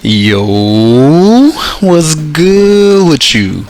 Yo, what's good with you?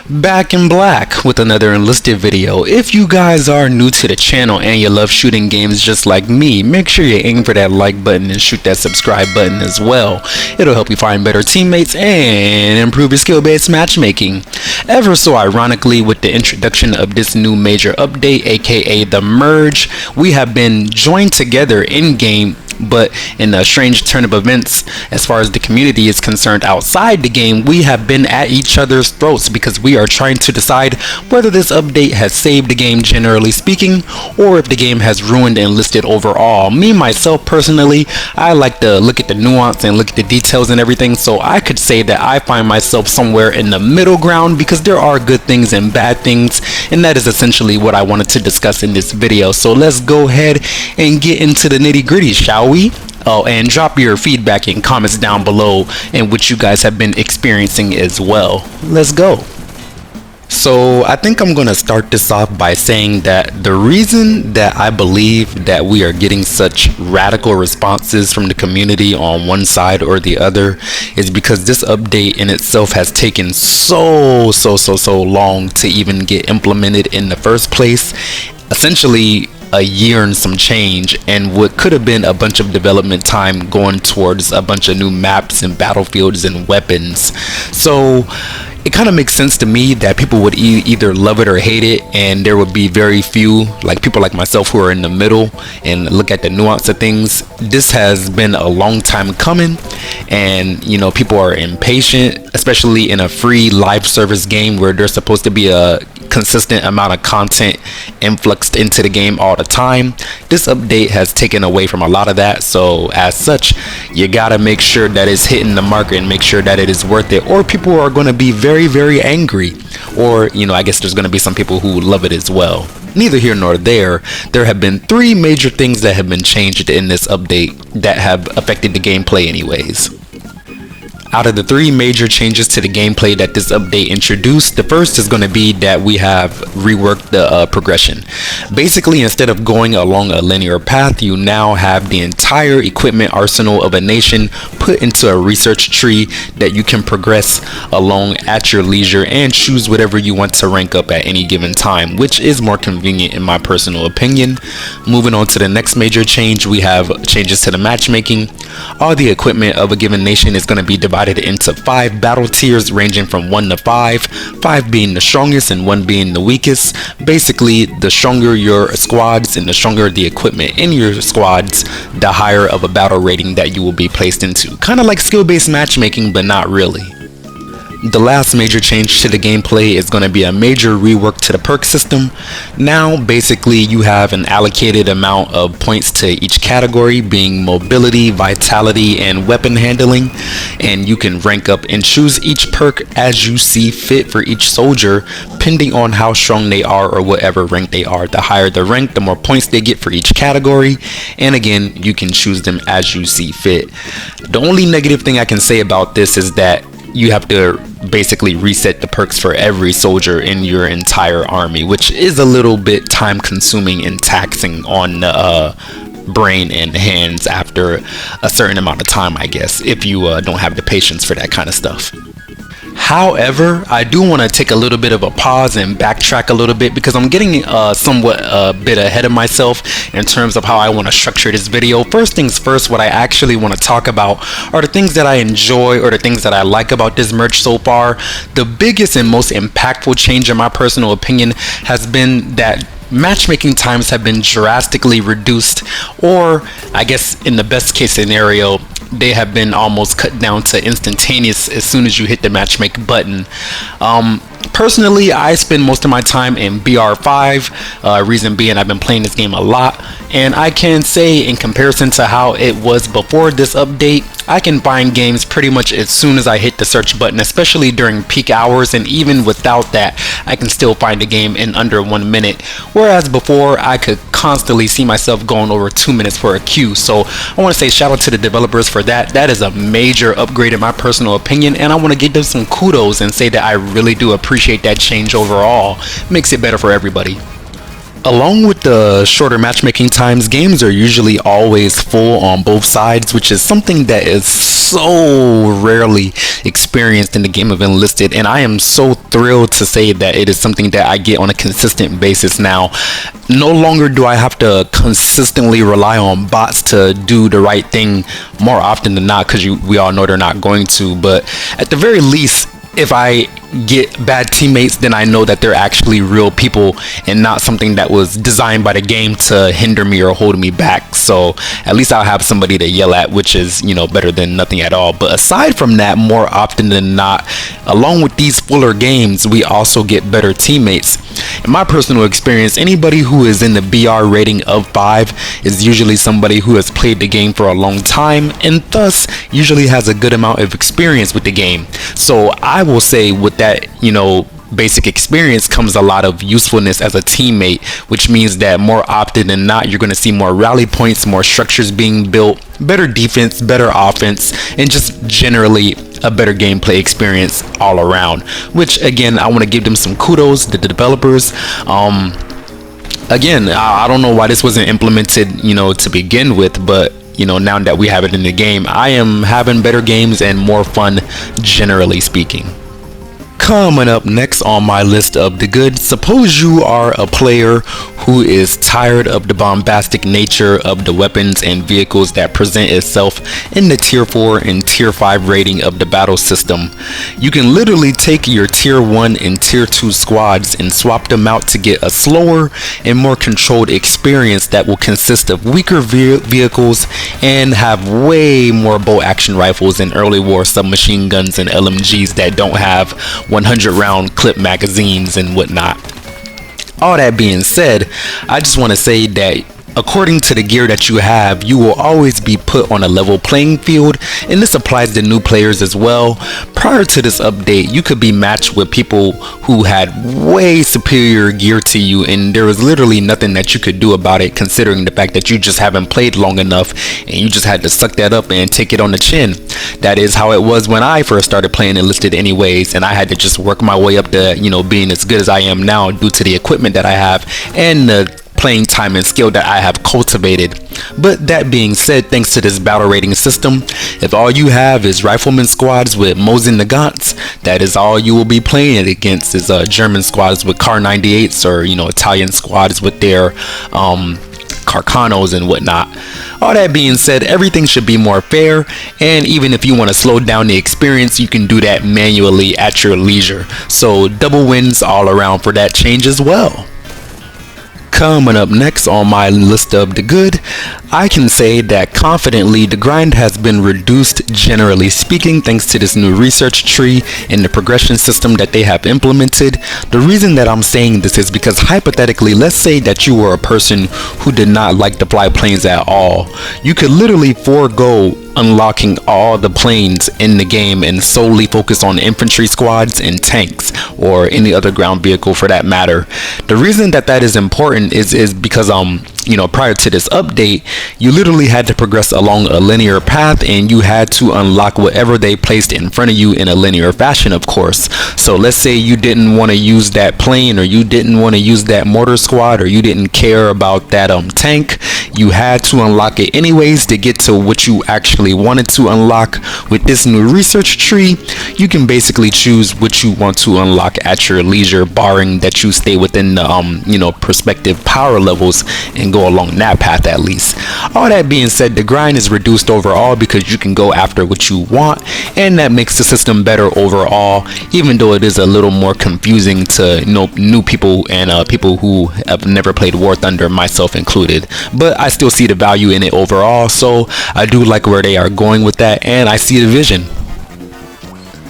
Back in black with another Enlisted video. If you guys are new to the channel and you love shooting games just like me, make sure you aim for that like button and shoot that subscribe button as well. It'll help you find better teammates and improve your skill-based matchmaking. Ever so ironically, with the introduction of this new major update, aka the merge, we have been joined together in game, but in a strange turn of events, as far as the community is concerned outside the game, we have been at each other's throats because we are trying to decide whether this update has saved the game generally speaking, or if the game has ruined Enlisted overall. Me, myself, personally, I like to look at the nuance and look at the details and everything, so I could say that I find myself somewhere in the middle ground because there are good things and bad things, and that is essentially what I wanted to discuss in this video. So let's go ahead and get into the nitty-gritty, shall we? Oh, and drop your feedback and comments down below and what you guys have been experiencing as well. Let's go. So I think I'm gonna start this off by saying that the reason that I believe that we are getting such radical responses from the community on one side or the other is because this update in itself has taken so long to even get implemented in the first place. Essentially a year and some change, and what could have been a bunch of development time going towards a bunch of new maps and battlefields and weapons. So it kind of makes sense to me that people would either love it or hate it, and there would be very few, like people like myself, who are in the middle and look at the nuance of things. This has been a long time coming, and you know, people are impatient, especially in a free live service game where there's supposed to be a consistent amount of content influxed into the game all the time. This update has taken away from a lot of that, so as such, you gotta make sure that it's hitting the market and make sure that it is worth it, or people are going to be very angry, or you know, I guess there's going to be some people who love it as well. Neither here nor there. There have been three major things that have been changed in this update that have affected the gameplay anyways. Out of the three major changes to the gameplay that this update introduced, the first is going to be that we have reworked the progression. Basically, instead of going along a linear path, you now have the entire equipment arsenal of a nation put into a research tree that you can progress along at your leisure and choose whatever you want to rank up at any given time, which is more convenient in my personal opinion. Moving on to the next major change, we have changes to the matchmaking. All the equipment of a given nation is going to be divided into 5 battle tiers ranging from 1 to 5, 5 being the strongest and 1 being the weakest. Basically, the stronger your squads and the stronger the equipment in your squads, the higher of a battle rating that you will be placed into. Kind of like skill-based matchmaking, but not really. The last major change to the gameplay is going to be a major rework to the perk system. Now basically you have an allocated amount of points to each category, being mobility, vitality, and weapon handling, and you can rank up and choose each perk as you see fit for each soldier, depending on how strong they are or whatever rank they are. The higher the rank, the more points they get for each category, and again, you can choose them as you see fit. The only negative thing I can say about this is that you have to basically reset the perks for every soldier in your entire army, which is a little bit time consuming and taxing on the brain and hands after a certain amount of time, I guess, if you don't have the patience for that kind of stuff. However, I do want to take a little bit of a pause and backtrack a little bit because I'm getting somewhat a bit ahead of myself in terms of how I want to structure this video. First things first, what I actually want to talk about are the things that I enjoy or the things that I like about this merge so far. The biggest and most impactful change, in my personal opinion, has been that matchmaking times have been drastically reduced, or I guess in the best case scenario, they have been almost cut down to instantaneous as soon as you hit the matchmake button. Personally, I spend most of my time in BR5, reason being I've been playing this game a lot, and I can say in comparison to how it was before this update, I can find games pretty much as soon as I hit the search button, especially during peak hours, and even without that, I can still find a game in under 1 minute, whereas before I could constantly see myself going over 2 minutes for a queue. So I want to say shout out to the developers for that. That is a major upgrade in my personal opinion, and I want to give them some kudos and say that I really do appreciate that change overall. Makes it better for everybody. Along with the shorter matchmaking times, games are usually always full on both sides, which is something that is so rarely experienced in the game of Enlisted, and I am so thrilled to say that it is something that I get on a consistent basis now. No longer do I have to consistently rely on bots to do the right thing more often than not, because we all know they're not going to, but at the very least, if I get bad teammates, then I know that they're actually real people and not something that was designed by the game to hinder me or hold me back. So at least I'll have somebody to yell at, which is, better than nothing at all. But aside from that, more often than not, along with these fuller games, we also get better teammates. In my personal experience, anybody who is in the BR rating of 5 is usually somebody who has played the game for a long time and thus usually has a good amount of experience with the game. So I will say with that, basic experience comes a lot of usefulness as a teammate, which means that more often than not, you're going to see more rally points, more structures being built, better defense, better offense, and just generally a better gameplay experience all around, which again, I want to give them some kudos to the developers. Again, I don't know why this wasn't implemented, to begin with, but now that we have it in the game, I am having better games and more fun, generally speaking. Coming up next on my list of the good, suppose you are a player who is tired of the bombastic nature of the weapons and vehicles that present itself in the tier 4 and tier 5 rating of the battle system. You can literally take your tier 1 and tier 2 squads and swap them out to get a slower and more controlled experience that will consist of weaker vehicles and have way more bolt action rifles and early war submachine guns and LMGs that don't have 100 round clip magazines and whatnot. All that being said, I just want to say that according to the gear that you have, you will always be put on a level playing field, and this applies to new players as well. Prior to this update, you could be matched with people who had way superior gear to you, and there was literally nothing that you could do about it, considering the fact that you just haven't played long enough and you just had to suck that up and take it on the chin. That is how it was when I first started playing Enlisted anyways, and I had to just work my way up to, being as good as I am now due to the equipment that I have and the playing time and skill that I have cultivated. But that being said, thanks to this battle rating system, if all you have is rifleman squads with Mosin Nagants, that is all you will be playing against, is German squads with Kar 98s or Italian squads with their Carcanos and whatnot. All that being said, everything should be more fair, and even if you want to slow down the experience, you can do that manually at your leisure. So double wins all around for that change as well. Coming up next on my list of the good, I can say that confidently the grind has been reduced, generally speaking, thanks to this new research tree and the progression system that they have implemented. The reason that I'm saying this is because hypothetically, let's say that you were a person who did not like to fly planes at all. You could literally forego unlocking all the planes in the game and solely focus on infantry squads and tanks or any other ground vehicle for that matter. The reason that is important is because prior to this update, you literally had to progress along a linear path and you had to unlock whatever they placed in front of you in a linear fashion, of course. So let's say you didn't want to use that plane, or you didn't want to use that mortar squad, or you didn't care about that tank. You had to unlock it anyways to get to what you actually wanted to unlock. With this new research tree, you can basically choose what you want to unlock at your leisure, barring that you stay within the prospective power levels and go along that path at least. All that being said, the grind is reduced overall because you can go after what you want, and that makes the system better overall, even though it is a little more confusing to new people and people who have never played War Thunder, myself included. But I still see the value in it overall, so I do like where they are going with that, and I see the vision.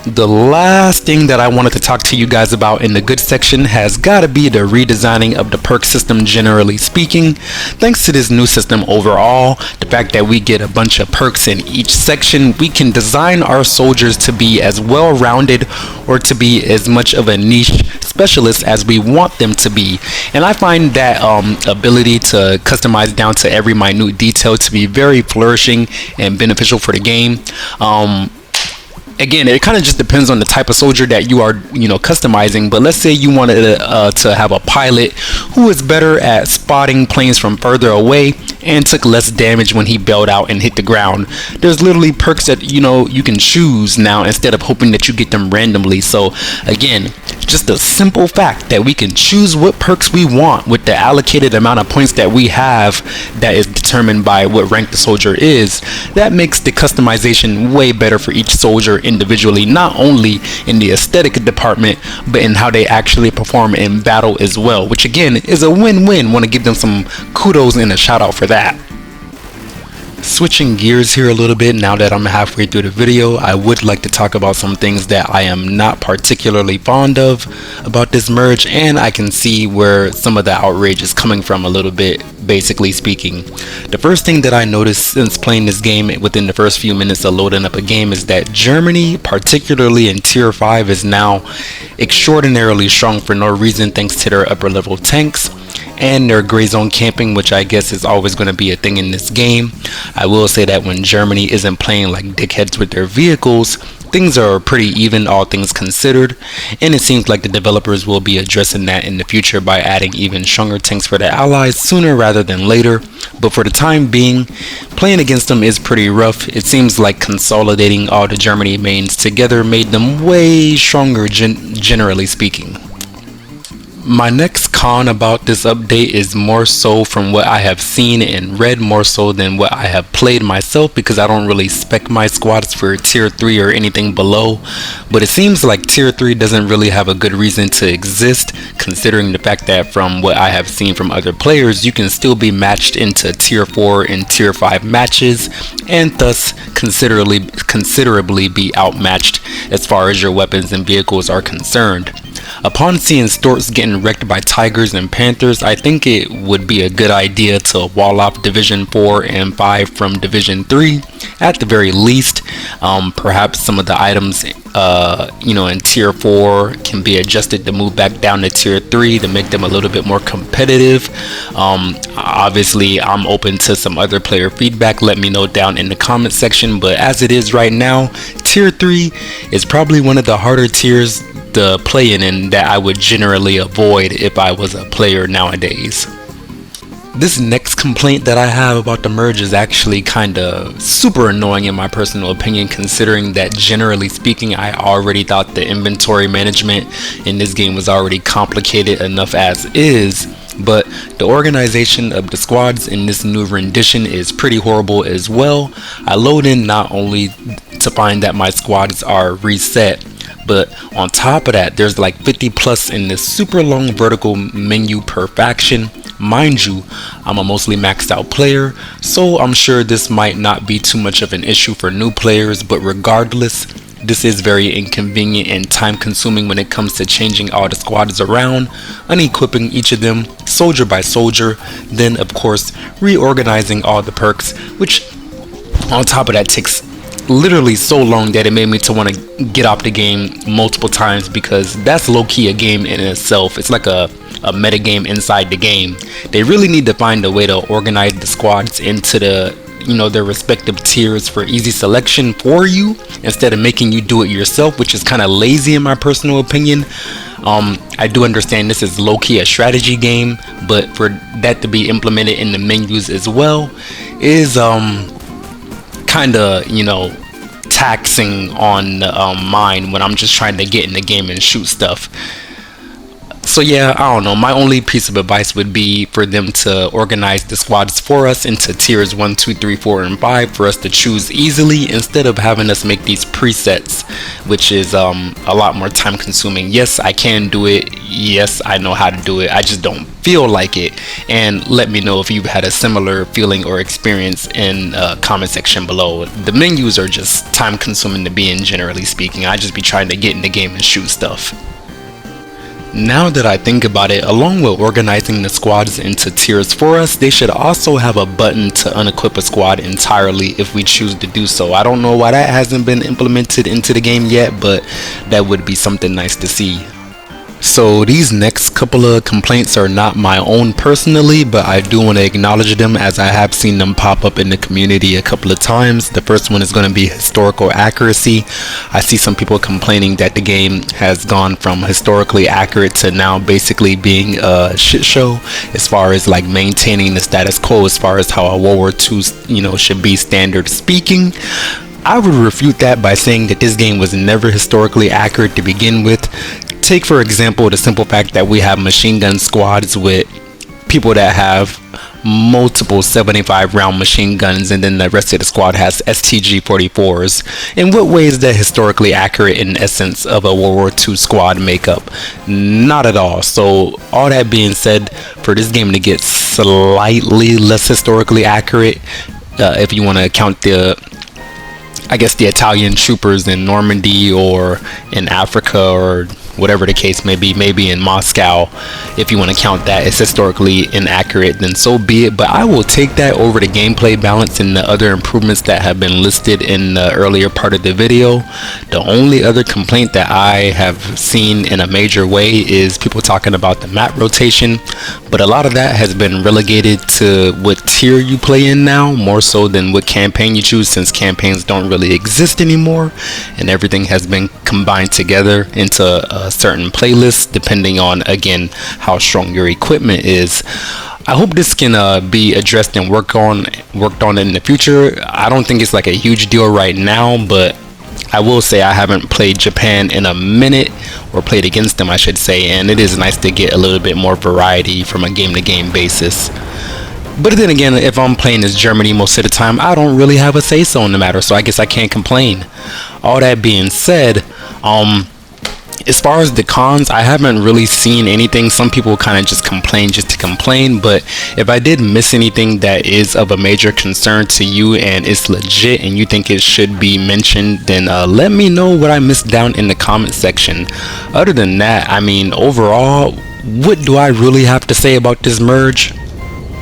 The last thing that I wanted to talk to you guys about in the good section has got to be the redesigning of the perk system, generally speaking. Thanks to this new system overall, the fact that we get a bunch of perks in each section, we can design our soldiers to be as well-rounded or to be as much of a niche specialist as we want them to be. And I find that ability to customize down to every minute detail to be very flourishing and beneficial for the game. Again, it kind of just depends on the type of soldier that you are, customizing. But let's say you wanted to have a pilot who is better at spotting planes from further away and took less damage when he bailed out and hit the ground. There's literally perks that you can choose now instead of hoping that you get them randomly. So again, just a simple fact that we can choose what perks we want with the allocated amount of points that we have, that is determined by what rank the soldier is. That makes the customization way better for each soldier individually, not only in the aesthetic department, but in how they actually perform in battle as well, which again is a win-win. Want to give them some kudos and a shout out for that. Switching gears here a little bit, now that I'm halfway through the video, I would like to talk about some things that I am not particularly fond of about this merge, and I can see where some of the outrage is coming from a little bit, basically speaking. The first thing that I noticed since playing this game within the first few minutes of loading up a game is that Germany, particularly in tier 5, is now extraordinarily strong for no reason, thanks to their upper level tanks and their gray zone camping, which I guess is always going to be a thing in this game. I will say that when Germany isn't playing like dickheads with their vehicles, things are pretty even, all things considered, and it seems like the developers will be addressing that in the future by adding even stronger tanks for the allies sooner rather than later. But for the time being, playing against them is pretty rough. It seems like consolidating all the Germany mains together made them way stronger, generally speaking. My next con about this update is more so from what I have seen and read, more so than what I have played myself, because I don't really spec my squads for tier 3 or anything below. But it seems like tier 3 doesn't really have a good reason to exist, considering the fact that from what I have seen from other players, you can still be matched into tier 4 and tier 5 matches, and thus considerably be outmatched as far as your weapons and vehicles are concerned. Upon seeing Storks getting wrecked by Tigers and Panthers, I think it would be a good idea to wall off Division 4 and 5 from Division 3 at the very least. Perhaps some of the items in tier 4 can be adjusted to move back down to tier 3 to make them a little bit more competitive. Obviously, I'm open to some other player feedback. Let me know down in the comment section, but as it is right now, tier 3 is probably one of the harder tiers to play in and that I would generally avoid if I was a player nowadays. This next complaint that I have about the merge is actually kinda super annoying in my personal opinion, considering that generally speaking I already thought the inventory management in this game was already complicated enough as is. But the organization of the squads in this new rendition is pretty horrible as well. I load in not only to find that my squads are reset, but on top of that there's like 50 plus in this super long vertical menu per faction. Mind you, I'm a mostly maxed out player, so I'm sure this might not be too much of an issue for new players, but regardless, this is very inconvenient and time consuming when it comes to changing all the squads around, unequipping each of them soldier by soldier, then of course reorganizing all the perks, which on top of that takes literally so long that it made me to want to get off the game multiple times, because that's low-key a game in itself. It's like a meta game inside the game. They really need to find a way to organize the squads into their respective tiers for easy selection for you, instead of making you do it yourself, which is kind of lazy in my personal opinion. I do understand this is low-key a strategy game, but for that to be implemented in the menus as well is kind of taxing on mine when I'm just trying to get in the game and shoot stuff. So yeah, I don't know, my only piece of advice would be for them to organize the squads for us into tiers 1, 2, 3, 4, and 5 for us to choose easily, instead of having us make these presets, which is a lot more time consuming. Yes, I can do it. Yes, I know how to do it. I just don't feel like it. And let me know if you've had a similar feeling or experience in comment section below. The menus are just time consuming to be in, generally speaking. I just be trying to get in the game and shoot stuff. Now that I think about it, along with organizing the squads into tiers for us, they should also have a button to unequip a squad entirely if we choose to do so. I don't know why that hasn't been implemented into the game yet, but that would be something nice to see. So these next couple of complaints are not my own personally, but I do want to acknowledge them as I have seen them pop up in the community a couple of times. The first one is going to be historical accuracy. I see some people complaining that the game has gone from historically accurate to now basically being a shit show as far as like maintaining the status quo as far as how a World War II, should be standard speaking. I would refute that by saying that this game was never historically accurate to begin with. Take for example the simple fact that we have machine gun squads with people that have multiple 75 round machine guns, and then the rest of the squad has STG 44s. In what way is that historically accurate in essence of a World War II squad makeup? Not at all. So all that being said, for this game to get slightly less historically accurate, if you want to count the Italian troopers in Normandy or in Africa or whatever the case may be, maybe in Moscow, if you want to count that as historically inaccurate, then so be it. But I will take that over the gameplay balance and the other improvements that have been listed in the earlier part of the video. The only other complaint that I have seen in a major way is people talking about the map rotation, but a lot of that has been relegated to what tier you play in now, more so than what campaign you choose, since campaigns don't really exist anymore and everything has been combined together into a certain playlist depending on, again, how strong your equipment is. I hope this can be addressed and worked on in the future. I don't think it's like a huge deal right now, but I will say I haven't played Japan in a minute, or played against them I should say, and it is nice to get a little bit more variety from a game to game basis. But then again, if I'm playing as Germany most of the time, I don't really have a say so in the matter, so I guess I can't complain. All that being said, as far as the cons, I haven't really seen anything. Some people kind of just complain just to complain, but if I did miss anything that is of a major concern to you and it's legit and you think it should be mentioned, then let me know what I missed down in the comment section. Other than that, I mean, overall, what do I really have to say about this merge?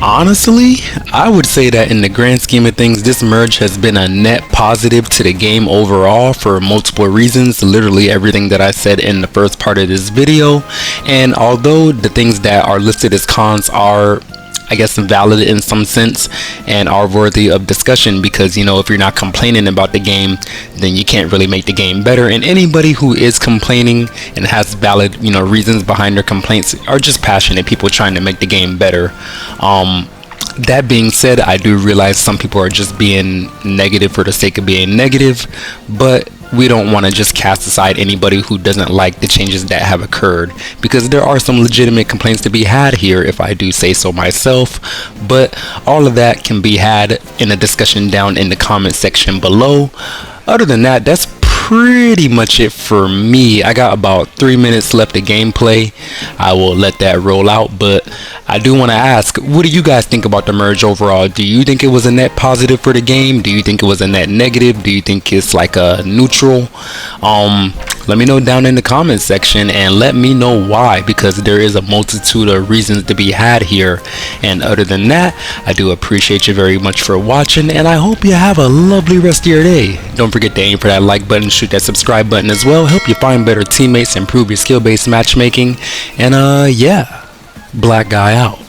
Honestly, I would say that in the grand scheme of things, this merge has been a net positive to the game overall for multiple reasons, literally everything that I said in the first part of this video. And although the things that are listed as cons are, I guess, valid in some sense and are worthy of discussion, because if you're not complaining about the game, then you can't really make the game better. And anybody who is complaining and has valid reasons behind their complaints are just passionate people trying to make the game better. That being said, I do realize some people are just being negative for the sake of being negative, but we don't want to just cast aside anybody who doesn't like the changes that have occurred, because there are some legitimate complaints to be had here, if I do say so myself. But all of that can be had in a discussion down in the comment section below. Other than that, that's pretty much it for me. I got about 3 minutes left of gameplay. I will let that roll out, but I do want to ask, what do you guys think about the merge overall? Do you think it was a net positive for the game? Do you think it was a net negative? Do you think it's like a neutral? Let me know down in the comment section and let me know why, because there is a multitude of reasons to be had here. And other than that, I do appreciate you very much for watching, and I hope you have a lovely rest of your day. Don't forget to aim for that like button, shoot that subscribe button as well. Help you find better teammates, improve your skill-based matchmaking, and yeah, black guy out.